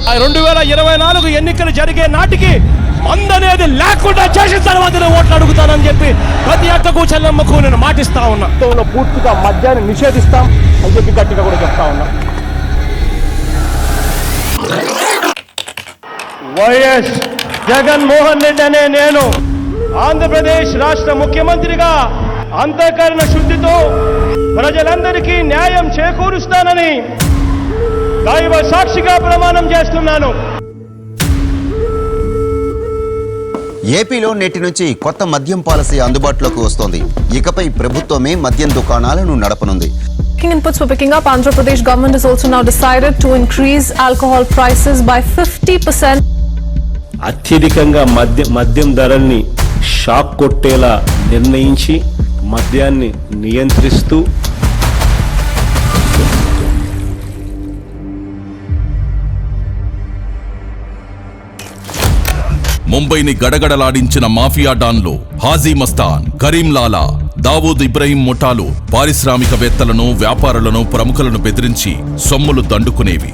2024 ఎన్నికలు జరిగే నాటికి మందనేది లేకుండా చేసిన తర్వాతనే ఓట్లు అడుగుతానని చెప్పి ప్రతి అక్కకు చెల్లమ్మకు నేను మాటిస్తా ఉన్నా. పూర్తిగా మద్యాన్ని నిషేధిస్తాం అని చెప్పి గట్టిగా కూడా చెప్తా ఉన్నా. వైఎస్ జగన్మోహన్ రెడ్డి అనే నేను ఆంధ్రప్రదేశ్ రాష్ట్ర ముఖ్యమంత్రిగా అంతఃకరణ శుద్ధితో ప్రజలందరికీ న్యాయం చేకూరుస్తానని దైవ సాక్షిగా ప్రమాణం చేస్తున్నాను. ఏపీలో నేటి నుంచి కొత్త మద్యం పాలసీ అందుబాటులోకి వస్తోంది. ఇకపై ప్రభుత్వమే మద్యం దుకాణాలను నడపనుంది. Inputs for picking up, Andhra Pradesh government has also now decided to increase alcohol prices by 50%. అత్యధికంగా మద్యం ధరల్ని షాక్ కొట్టేలా నిర్ణయించి మద్యాన్ని నియంత్రిస్తూ ముంబైని గడగడలాడించిన మాఫియా డాన్లు హాజీ మస్తాన్, కరీం లాలా, దావూద్ ఇబ్రహీం ముఠాలు పారిశ్రామికవేత్తలను, వ్యాపారులను, ప్రముఖులను బెదిరించి సొమ్ములు దండుకునేవి.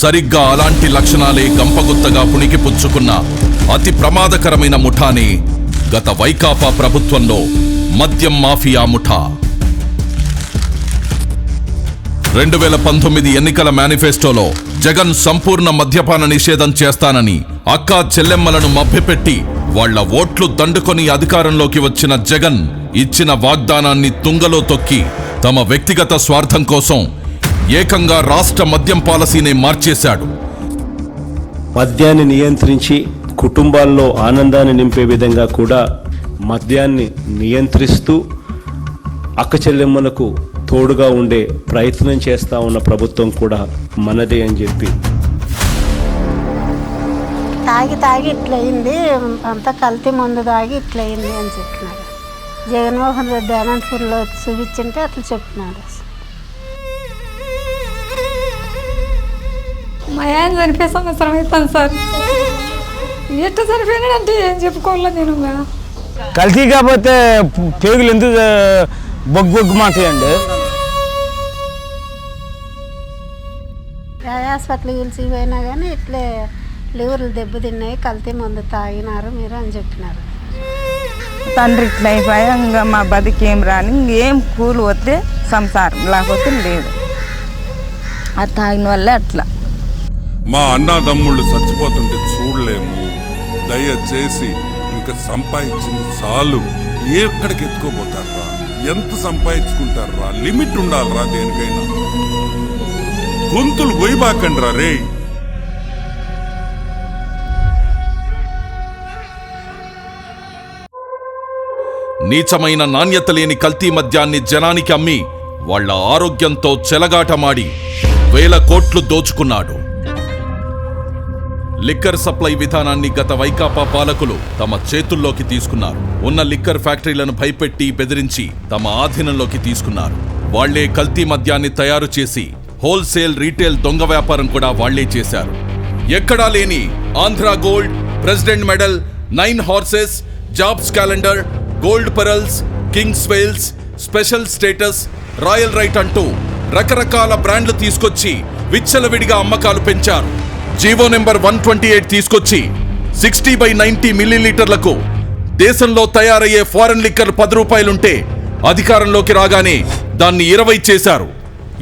సరిగ్గా అలాంటి లక్షణాలే గంపగుత్తగా పుణికి పుచ్చుకున్న అతి ప్రమాదకరమైన ముఠానే గత వైకాపా ప్రభుత్వంలో మద్యం మాఫియా ముఠా. 2019 ఎన్నికల మేనిఫెస్టోలో జగన్ సంపూర్ణ మద్యపాన నిషేధం చేస్తానని అక్కా చెల్లెమ్మలను మభ్యపెట్టి వాళ్ల ఓట్లు దండుకొని అధికారంలోకి వచ్చిన జగన్ ఇచ్చిన వాగ్దానాన్ని తుంగలో తొక్కి తమ వ్యక్తిగత స్వార్థం కోసం ఏకంగా రాష్ట్ర మద్యం పాలసీనే మార్చేశాడు. మద్యాన్ని నియంత్రించి కుటుంబాల్లో ఆనందాన్ని నింపే విధంగా కూడా మద్యాన్ని నియంత్రిస్తూ అక్క చెల్లెమ్మలకు తోడుగా ఉండే ప్రయత్నం చేస్తా ఉన్న ప్రభుత్వం కూడా మనదే అని చెప్పి. తాగి ఇట్లయింది, అంతా కల్తీ మందు తాగి ఇట్లయింది అని చెప్పినారు. జగన్మోహన్ రెడ్డి అనంతపూర్లో చూపించింటే అట్లా చెప్పినాడు. మా ఆయన చనిపోయే సంవత్సరం అవుతాను సార్. ఎట్లా చనిపోయినాడంటే ఏం చెప్పుకోవాలా నేను. కల్తీ కాకపోతే పేగులు ఎందుకు బొగ్గు మాతాయండి. హాస్పిటల్ పిలిచిపోయినా కానీ ఇట్లే లివర్లు దెబ్బతిన్నాయి, కల్తీ మందు తాగినారు మీరు అని చెప్పినారు. తండ్రి ఇట్లా అయిపోయా, ఇంకా మా బతికేం రాని, ఇంకేం కూలి వస్తే సంసారం, లేకపోతే లేదు. అది తాగిన వల్లే అట్లా. మా అన్నదమ్ముళ్ళు చచ్చిపోతుంటే చూడలేము. దయచేసి ఇంకా సంపాదించింది చాలు. ఎక్కడికి ఎత్తుకోబోతారా? ఎంత సంపాదించుకుంటారా? లిమిట్ ఉండాలరా దేనికైనా. గొంతులు గొయ్యబాకండ్రా రే. నీచమైన నాణ్యత లేని కల్తీ మద్యాన్ని జనానికి అమ్మి వాళ్ల ఆరోగ్యంతో చెలగాటమాడి 1000 కోట్లు దోచుకున్నాడు. లిక్కర్ సప్లై విధానాన్ని గత వైకాపా పాలకులు తమ చేతుల్లోకి తీసుకున్నారు. ఉన్న లిక్కర్ ఫ్యాక్టరీలను భయపెట్టి బెదిరించి తమ ఆధీనంలోకి తీసుకున్నారు. వాళ్లే కల్తీ మద్యాన్ని తయారు చేసి హోల్సేల్, రీటైల్ దొంగ వ్యాపారం కూడా వాళ్లే చేశారు. ఎక్కడా లేని Andhra gold, president medal, 9 horses, jobs calendar, gold pearls, kings whales, special status, royal right అంటూ రకరకాల బ్రాండ్లు తీసుకొచ్చి విచ్చలవిడిగా అమ్మకాలు పెంచారు. జీవో నెంబర్ 128 తీసుకొచ్చి 60/90 మిల్లీలీటర్లకు దేశంలో తయారయ్యే ఫారెన్ లిక్కర్ 10 రూపాయలుంటే అధికారంలోకి రాగానే దాన్ని 20 చేశారు.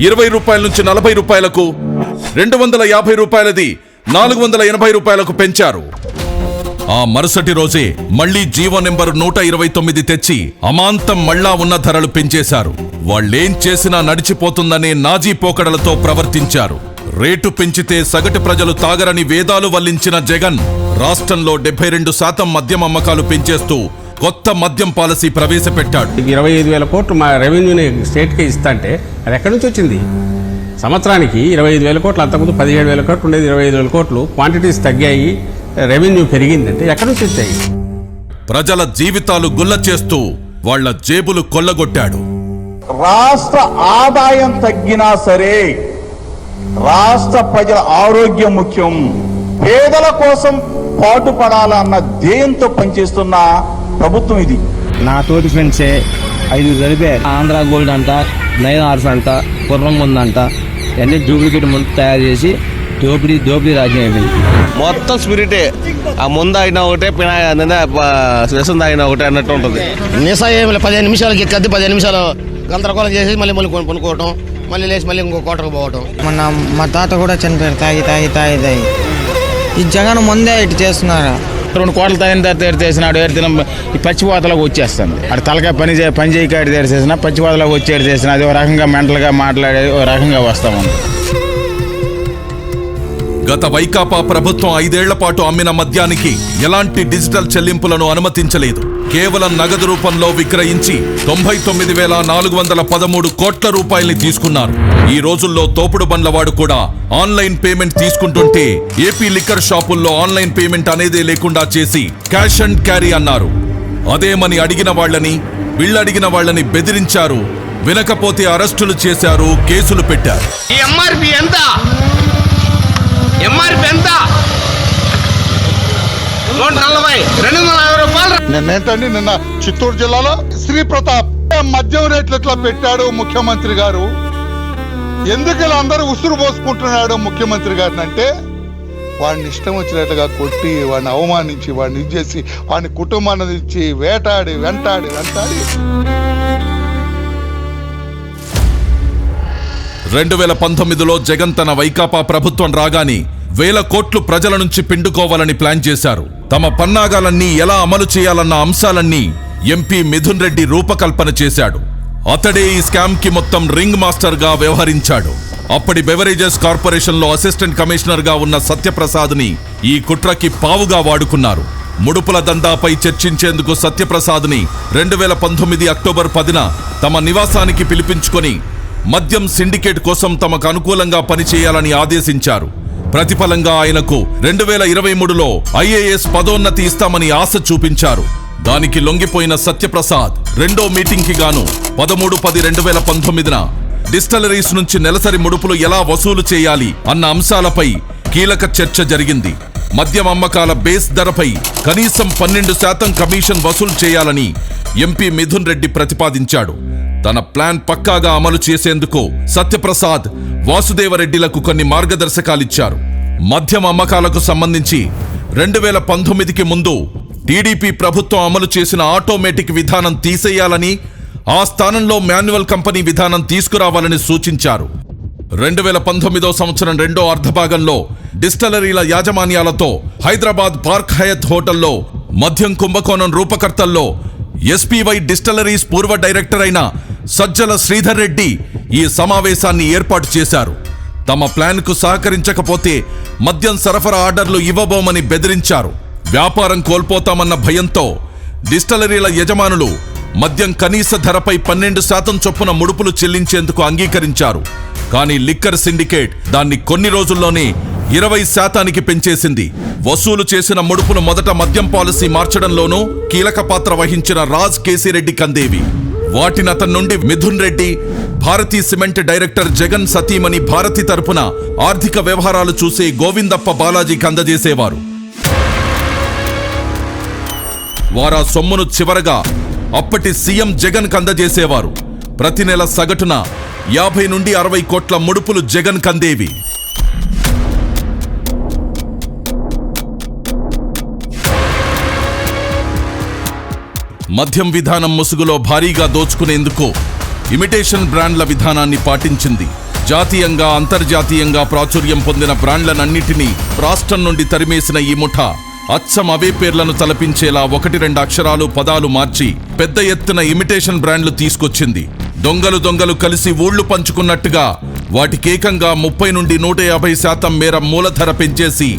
20 రూపాయల నుంచి 40 రూపాయలకు, 250 రూపాయలది 480 రూపాయలకు పెంచారు. ఆ మరుసటి రోజే మళ్లీ జీవో నెంబర్ 129 తెచ్చి అమాంతం మళ్ళా ఉన్న ధరలు పెంచేశారు. వాళ్లేం చేసినా నడిచిపోతుందనే నాజీ పోకడలతో ప్రవర్తించారు. రేటు పెంచితే సగటు ప్రజలు తాగరని వేదాలు వల్లించిన జగన్ రాష్ట్రంలో 72% మద్యం అమ్మకాలు పెంచేస్తూ కొత్త మద్యం పాలసీ ప్రవేశపెట్టాడు. 25,000 కోట్లు మా రెవెన్యూని స్టేట్కే ఇస్తాంటే అది ఎక్కడి నుంచి వచ్చింది? సంవత్సరానికి 25,000 కోట్లు, అంతకుముందు 17,000 కోట్లు ఉండేది. 25,000 కోట్లు క్వాంటిటీస్ తగ్గాయి, రెవెన్యూ పెరిగిందంటే ఎక్కడి నుంచి వచ్చాయి? ప్రజల జీవితాలు గుల్ల చేస్తూ వాళ్ల జేబులు కొల్లగొట్టాడు. రాష్ట్ర ఆదాయం తగ్గినా సరే రాష్ట్ర ప్రజల ఆరోగ్యం ముఖ్యం, పేదల కోసం పాటుపడాలన్న ధ్యేయంతో పనిచేస్తున్న ప్రభుత్వం ఇది. నా తోటి ఫ్రెండ్సే 5 జరిపే ఆంధ్ర గోల్డ్ అంట, 9 హార్స్ అంట, కుర్రం ముందంట, అన్ని డూప్లికేట్ ముందు తయారు చేసి దోపిడీ రాజ్యం అయిపోయింది. మొత్తం స్పిరిటే, ఆ ముందు అయినా ఒకటే, శ్వసం తాగినా ఒకటే అన్నట్టు ఉంటుంది. నిసా ఏమి 15 నిమిషాలకి ఎక్కద్ది, 15 నిమిషాలు గందరగోళం చేసి మళ్ళీ కొనుక్కోవటం, మళ్ళీ లేచి మళ్ళీ ఇంకో కోటకు పోవటం. మా తాత కూడా చనిపోయారు తాగి. ఈ జగన్ ముందే ఇటు చేస్తున్నారు. 2 కోట్ల తాగిన తర్వాత తెసినాడు ఏడితే ఈ పచ్చిపోతలకు వచ్చేస్తుంది. అటు తలకాయ పని చేయక తెరిచేసిన పచ్చిపోతలకు వచ్చి చేసిన అది ఒక రకంగా మెంటల్గా మాట్లాడేది ఒక రకంగా వస్తామని. గత వైకాపా ప్రభుత్వం 5 ఏళ్ల పాటు అమ్మిన మద్యానికి ఎలాంటి డిజిటల్ చెల్లింపులను అనుమతించలేదు. కేవలం నగదు రూపంలో విక్రయించి 99,413 కోట్ల రూపాయల్ని తీసుకున్నారు. ఈ రోజుల్లో తోపుడు బండ్లవాడు కూడా ఆన్లైన్ పేమెంట్ తీసుకుంటుంటే ఏపీ లిక్కర్ షాపుల్లో ఆన్లైన్ పేమెంట్ అనేదే లేకుండా చేసి క్యాష్ అండ్ క్యారీ అన్నారు. అదేమని అడిగిన వాళ్ళని, బిళ్ళడిగిన వాళ్ళని బెదిరించారు. వినకపోతే అరెస్టులు చేశారు, కేసులు పెట్టారు. నిన్నేంటండి నిన్న చిత్తూరు జిల్లాలో శ్రీ ప్రతాప్ మద్యం రేట్లు ఎట్లా పెట్టాడు ముఖ్యమంత్రి గారు, ఎందుకు ఇలా అందరూ ఉసురు పోసుకుంటున్నాడు ముఖ్యమంత్రి గారిని అంటే, వాడిని ఇష్టం వచ్చినట్టుగా కొట్టి, వాడిని అవమానించి, వాడిని ఇచ్చేసి, వాడిని కుటుంబాన్ని ఇచ్చి వెంటాడి 2019లో జగన్ తన వైకాపా ప్రభుత్వం రాగానే 1,000 కోట్లు ప్రజల నుంచి పిండుకోవాలని ప్లాన్ చేశారు. తమ పన్నాగాలన్నీ ఎలా అమలు చేయాలన్న అంశాలన్నీ ఎంపీ మిథున్ రెడ్డి రూపకల్పన చేశాడు. అతడే ఈ స్కామ్ కి మొత్తం రింగ్ మాస్టర్ గా వ్యవహరించాడు. అప్పటి బెవరేజెస్ కార్పొరేషన్ లో అసిస్టెంట్ కమిషనర్ గా ఉన్న సత్యప్రసాద్ ని ఈ కుట్రకి పావుగా వాడుకున్నారు. ముడుపుల దందాపై చర్చించేందుకు సత్యప్రసాద్ ని 2019 అక్టోబర్ 10న తమ నివాసానికి పిలిపించుకొని మద్యం సిండికేట్ కోసం తమకు అనుకూలంగా పనిచేయాలని ఆదేశించారు. ప్రతిఫలంగా ఆయనకు 2023లో ఐఏఎస్ పదోన్నతి ఇస్తామని ఆశ చూపించారు. దానికి లొంగిపోయిన సత్యప్రసాద్ రెండో మీటింగ్ కి గాను 13/10/2019న డిస్టిలరీస్ నుంచి నెలసరి ముడుపులు ఎలా వసూలు చేయాలి అన్న అంశాలపై కీలక చర్చ జరిగింది. మద్యం అమ్మకాల బేస్ ధరపై కనీసం 12% కమిషన్ వసూలు చేయాలని ఎంపీ మిథున్ రెడ్డి ప్రతిపాదించాడు. తన ప్లాన్ పక్కాగా అమలు చేసేందుకు సత్యప్రసాద్, వాసుదేవరెడ్డిలకు కొన్ని మార్గదర్శకాలిచ్చారు. మద్యం అమ్మకాలకు సంబంధించి 2019కి ముందు టీడీపీ ప్రభుత్వం అమలు చేసిన ఆటోమేటిక్ విధానం తీసేయాలని, ఆ స్థానంలో మాన్యువల్ కంపెనీ విధానం తీసుకురావాలని సూచించారు. 2019వ సంవత్సరం రెండో అర్ధభాగంలో డిస్టిలరీల యాజమాన్యాలతో హైదరాబాద్ పార్క్ హయత్ హోటల్లో మద్యం కుంభకోణం రూపకర్తల్లో ఎస్పీవై డిస్టిలరీస్ పూర్వ డైరెక్టర్ అయిన సజ్జల శ్రీధర్ రెడ్డి ఈ సమావేశాన్ని ఏర్పాటు చేశారు. తమ ప్లాన్కు సహకరించకపోతే మద్యం సరఫరా ఆర్డర్లు ఇవ్వబోమని బెదిరించారు. వ్యాపారం కోల్పోతామన్న భయంతో డిస్టిలరీల యజమానులు మద్యం కనీస ధరపై 12% చొప్పున ముడుపులు చెల్లించేందుకు అంగీకరించారు. కానీ లిక్కర్ సిండికేట్ దాన్ని కొన్ని రోజుల్లోనే 20% పెంచేసింది. వసూలు చేసిన ముడుపును మొదట మద్యం పాలసీ మార్చడంలోనూ కీలక పాత్ర వహించిన రాజ్ కేసిరెడ్డి కందేవి. వాటిని అతని నుండి మిథున్ రెడ్డి, భారతీ సిమెంట్ డైరెక్టర్ జగన్ సతీమణి భారతి తరపున ఆర్థిక వ్యవహారాలు చూసే గోవిందప్ప బాలాజీకి అందజేసేవారు. వారా సొమ్మును చివరగా అప్పటి సీఎం జగన్ కందజేసేవారు. ప్రతి నెల సగటున 50 నుండి 60 కోట్ల ముడుపులు జగన్ కందేవి. మద్యం విధానం ముసుగులో భారీగా దోచుకునేందుకు ఇమిటేషన్ బ్రాండ్ల విధానాన్ని పాటించింది. జాతీయంగా, అంతర్జాతీయంగా ప్రాచుర్యం పొందిన బ్రాండ్లనన్నిటినీ రాష్ట్రం నుండి తరిమేసిన ఈ ముఠా అచ్చం అవే పేర్లను తలపించేలా 1-2 అక్షరాలు, పదాలు మార్చి పెద్ద ఎత్తున ఇమిటేషన్ బ్రాండ్లు తీసుకొచ్చింది. దొంగలు కలిసి ఊళ్లు పంచుకున్నట్టుగా వాటికేకంగా 30 నుండి 150% మేర మూలధర పెంచేసి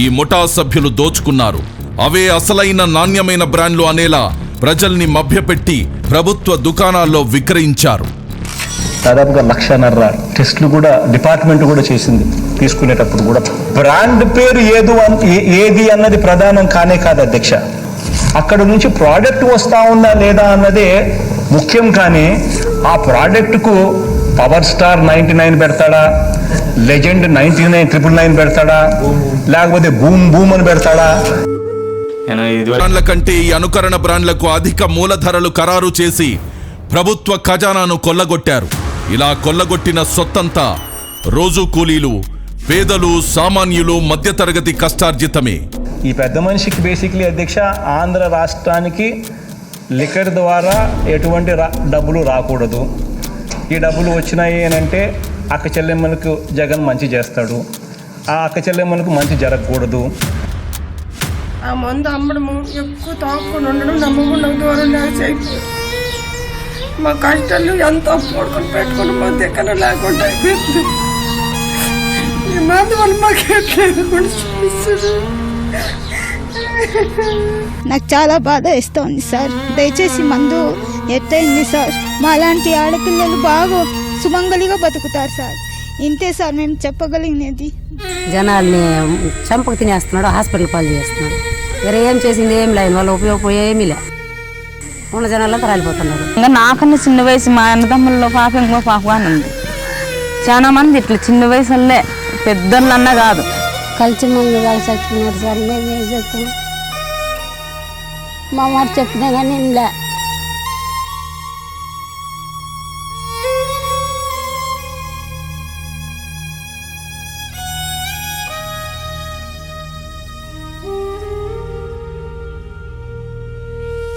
ఈ ముఠా సభ్యులు దోచుకున్నారు. అవే అసలైన నాణ్యమైన బ్రాండ్లు అనేలా ప్రజల్ని మభ్యపెట్టి ప్రభుత్వ దుకాణాల్లో విక్రయించారు. దాదాపుగా 1,50,000 టెస్టులు కూడా డిపార్ట్మెంట్ కూడా చేసింది. తీసుకునేటప్పుడు కూడా బ్రాండ్ పేరు ఏది అన్నది ప్రధానం కానే కాదు అధ్యక్ష. అక్కడ నుంచి ప్రోడక్ట్ వస్తా ఉందా లేదా అన్నదే ముఖ్యం. కానీ ఆ ప్రోడక్ట్కు పవర్ స్టార్ 99 పెడతాడా, లెజెండ్ 99,999 పెడతాడా, లేకపోతే బూమ్ అని పెడతాడా? బ్రాండ్ల కంటే ఈ అనుకరణ బ్రాండ్లకు అధిక మూలధరలు ఖరారు చేసి ప్రభుత్వ ఖజానాను కొల్లగొట్టారు. ఇలా కొల్లగొట్టిన సొత్తంతా రోజు కూలీలు, పేదలు, సామాన్యులు, మధ్యతరగతి కష్టార్జితమే. ఈ పెద్ద మనిషికి బేసిక్లీ అధ్యక్ష ఆంధ్ర రాష్ట్రానికి లిక్కర్ ద్వారా ఎటువంటి డబ్బులు రాకూడదు. ఈ డబ్బులు వచ్చినాయి అని అంటే అక్క చెల్లెమ్మలకు జగన్ మంచి చేస్తాడు, ఆ అక్క చెల్లెమ్మలకు మంచి జరగకూడదు. ఆ మందు అమ్మడము ఎక్కువ తాకుండా ఉండడం నమ్మకుండా ద్వారా అయిపోయింది. మా కష్టాలు ఎంతో కూడుకొని పెట్టుకుని మా దగ్గర లేకుండా అయిపోయింది. ఈ మందు వల్ల మాకు ఎట్లా చూపిస్తుంది. నాకు చాలా బాధ ఇస్తుంది సార్. దయచేసి మందు ఎత్తైంది సార్. మా లాంటి ఆడపిల్లలు బాగా సుమంగలిగా బతుకుతారు సార్. ఇంతే సార్ నేను చెప్పగలిగినది. జనాల్ని చంపకు తినేస్తున్నాడు, హాస్పిటల్ పాలు చేస్తున్నాడు. వేరే ఏం చేసింది ఏం లేదు, వాళ్ళు ఉపయోగపోయే ఏమీ లే. ఉన్న జనాలంతా రాలిపోతున్నారు. ఇంకా నాకన్నా చిన్న వయసు మా అన్నదమ్ముల్లో పాప ఇంకో పాప అని ఉంది. చాలా మంది ఇట్లా చిన్న వయసులే, పెద్దలన్నా కాదు. కలిసి మందు వాళ్ళు చచ్చిపోయినారు సార్. మేమేం చెప్తాం, మా మాట చెప్పినా కానీ లే.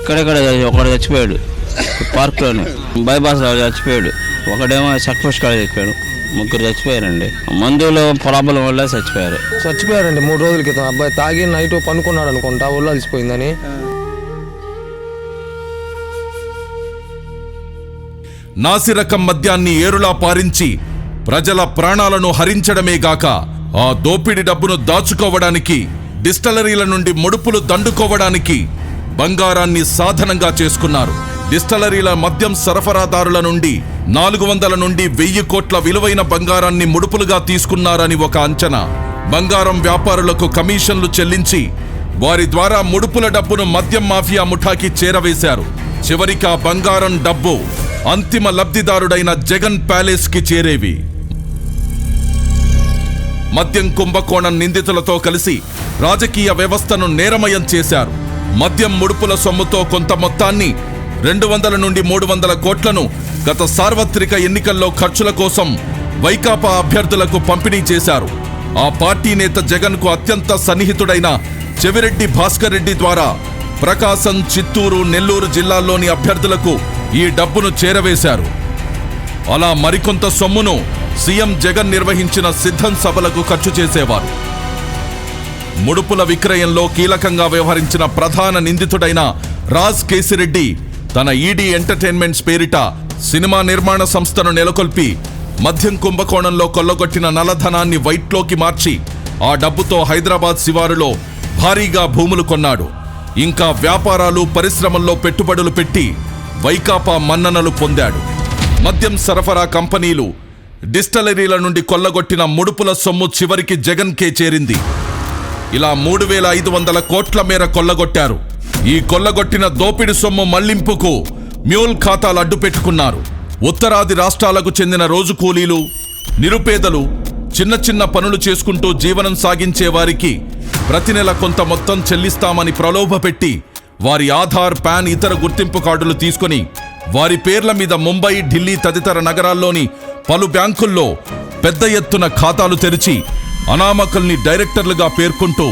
ఇక్కడెక్కడ ఒకడు చచ్చిపోయాడు, పార్క్లోనే బైపాస్లో చచ్చిపోయాడు. ఒకడేమో సక్సెస్ కాడ చచ్చిపోయాడు. ముగ్గురు చచ్చిపోయారండి. మందులో ప్రాబ్లం వల్ల చచ్చిపోయారండి. 3 రోజుల క్రితం అబ్బాయి తాగి నైట్ పనుకున్నాడు అనుకుంటా, ఒళ్ళు అలసిపోయిందని. నాసిరకం మద్యాన్ని ఏరులా పారించి ప్రజల ప్రాణాలను హరించడమే గాక ఆ దోపిడీ డబ్బును దాచుకోవడానికి, డిస్టలరీల నుండి ముడుపులు దండుకోవడానికి బంగారాన్ని సాధనంగా చేసుకున్నారు. డిస్టలరీల మద్యం సరఫరాదారుల నుండి 400 నుండి 1000 కోట్ల విలువైన బంగారాన్ని ముడుపులుగా తీసుకున్నారని ఒక అంచనా. బంగారం వ్యాపారులకు కమిషన్లు చెల్లించి వారి ద్వారా ముడుపుల డబ్బును మద్యం మాఫియా ముఠాకి చేరవేశారు. చివరికి ఆ బంగారం డబ్బు అంతిమ లబ్ధిదారుడైన జగన్ ప్యాలెస్ కి చేరేవి. మద్యం కుంభకోణం నిందితులతో కలిసి రాజకీయ వ్యవస్థను నేరమయం చేశారు. మద్యం ముడుపుల సొమ్ముతో కొంత మొత్తాన్ని 200 నుండి 300 కోట్లను గత సార్వత్రిక ఎన్నికల్లో ఖర్చుల కోసం వైకాపా అభ్యర్థులకు పంపిణీ చేశారు. ఆ పార్టీ నేత జగన్ కు అత్యంత సన్నిహితుడైన చెవిరెడ్డి భాస్కర్ రెడ్డి ద్వారా ప్రకాశం, చిత్తూరు, నెల్లూరు జిల్లాల్లోని అభ్యర్థులకు ఈ డబ్బును చేరవేశారు. అలా మరికొంత సొమ్మును సీఎం జగన్ నిర్వహించిన సిద్ధం సభలకు ఖర్చు చేసేవారు. ముడుపుల విక్రయంలో కీలకంగా వ్యవహరించిన ప్రధాన నిందితుడైన రాజ్ కేసిరెడ్డి తన ఈడీ ఎంటర్టైన్మెంట్స్ పేరిట సినిమా నిర్మాణ సంస్థను నెలకొల్పి మద్యం కుంభకోణంలో కొల్లగొట్టిన నల్లధనాన్ని వైట్లోకి మార్చి ఆ డబ్బుతో హైదరాబాద్ శివారులో భారీగా భూములు కొన్నాడు. ఇంకా వ్యాపారాలు, పరిశ్రమల్లో పెట్టుబడులు పెట్టి వైకాపా మన్ననలు పొందాడు. మద్యం సరఫరా కంపెనీలు, డిస్టలరీల నుండి కొల్లగొట్టిన ముడుపుల సొమ్ము చివరికి జగన్కే చేరింది. ఇలా 3500 కోట్ల మేర కొల్లగొట్టారు. ఈ కొల్లగొట్టిన దోపిడి సొమ్ము మళ్లింపుకు మ్యూల్ ఖాతాలు అడ్డుపెట్టుకున్నారు. ఉత్తరాది రాష్ట్రాలకు చెందిన రోజు కూలీలు, నిరుపేదలు, చిన్న చిన్న పనులు చేసుకుంటూ జీవనం సాగించే వారికి ప్రతి నెల కొంత మొత్తం చెల్లిస్తామని ప్రలోభపెట్టి వారి ఆధార్, పాన్, ఇతర గుర్తింపు కార్డులు తీసుకుని వారి పేర్ల మీద ముంబై, ఢిల్లీ తదితర నగరాల్లోని పలు బ్యాంకుల్లో పెద్ద ఎత్తున ఖాతాలు తెరిచి అనామకుల్ని డైరెక్టర్లుగా పేర్కొంటూ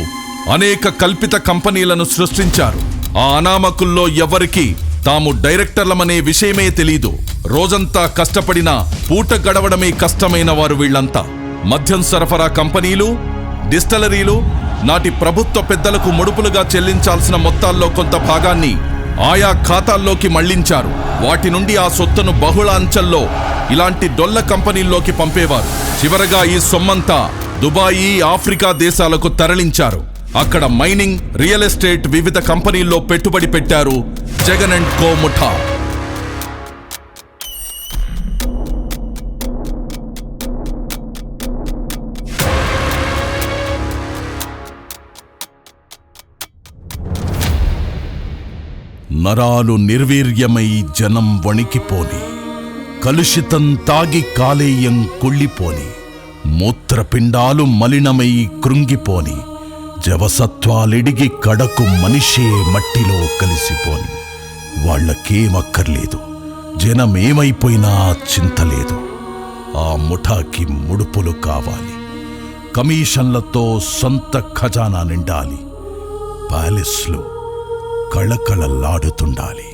అనేక కల్పిత కంపెనీలను సృష్టించారు. ఆ అనామకుల్లో ఎవరికి తాము డైరెక్టర్లమనే విషయమే తెలీదు. రోజంతా కష్టపడినా పూట గడవడమే కష్టమైన వారు వీళ్లంతా. మద్యం సరఫరా కంపెనీలు, డిస్టలరీలు నాటి ప్రభుత్వ పెద్దలకు ముడుపులుగా చెల్లించాల్సిన మొత్తాల్లో కొంత భాగాన్ని ఆయా ఖాతాల్లోకి మళ్లించారు. వాటి నుండి ఆ సొత్తును బహుళ అంచెల్లో ఇలాంటి డొల్ల కంపెనీల్లోకి పంపేవారు. చివరగా ఈ సొమ్మంతా దుబాయి, ఆఫ్రికా దేశాలకు తరలించారు. అక్కడ మైనింగ్, రియల్ ఎస్టేట్, వివిధ కంపెనీల్లో పెట్టుబడి పెట్టారు జగన్ అండ్ కో ముఠా. నరాలు నిర్వీర్యమై జనం వణికిపోని, కలుషితం తాగి కాలేయం కుళ్ళిపోని, మూత్రపిండాలు మలినమై కృంగిపోని, జవసత్వాలిడిగి కడకు మనిషే మట్టిలో కలిసిపోని. వాళ్లకేమక్కర్లేదు, జనమేమైపోయినా చింతలేదు. ఆ ముఠాకి ముడుపులు కావాలి. కమిషన్లతో సొంత ఖజానా నిండాలి, ప్యాలెస్లు కళకళలాడుతుండాలి.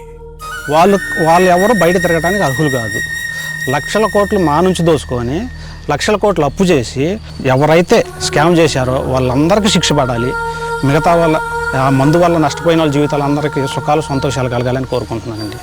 వాళ్ళు ఎవరు బయట తిరగడానికి అర్హులు కాదు. లక్షల కోట్లు మా నుంచి దోసుకొని లక్షల కోట్లు అప్పు చేసి ఎవరైతే స్కామ్ చేశారో వాళ్ళందరికీ శిక్ష పడాలి. మిగతా వాళ్ళ మందు వల్ల నష్టపోయిన వాళ్ళ జీవితాలందరికీ సుఖాలు సంతోషాలు కలగాలని కోరుకుంటున్నానండి.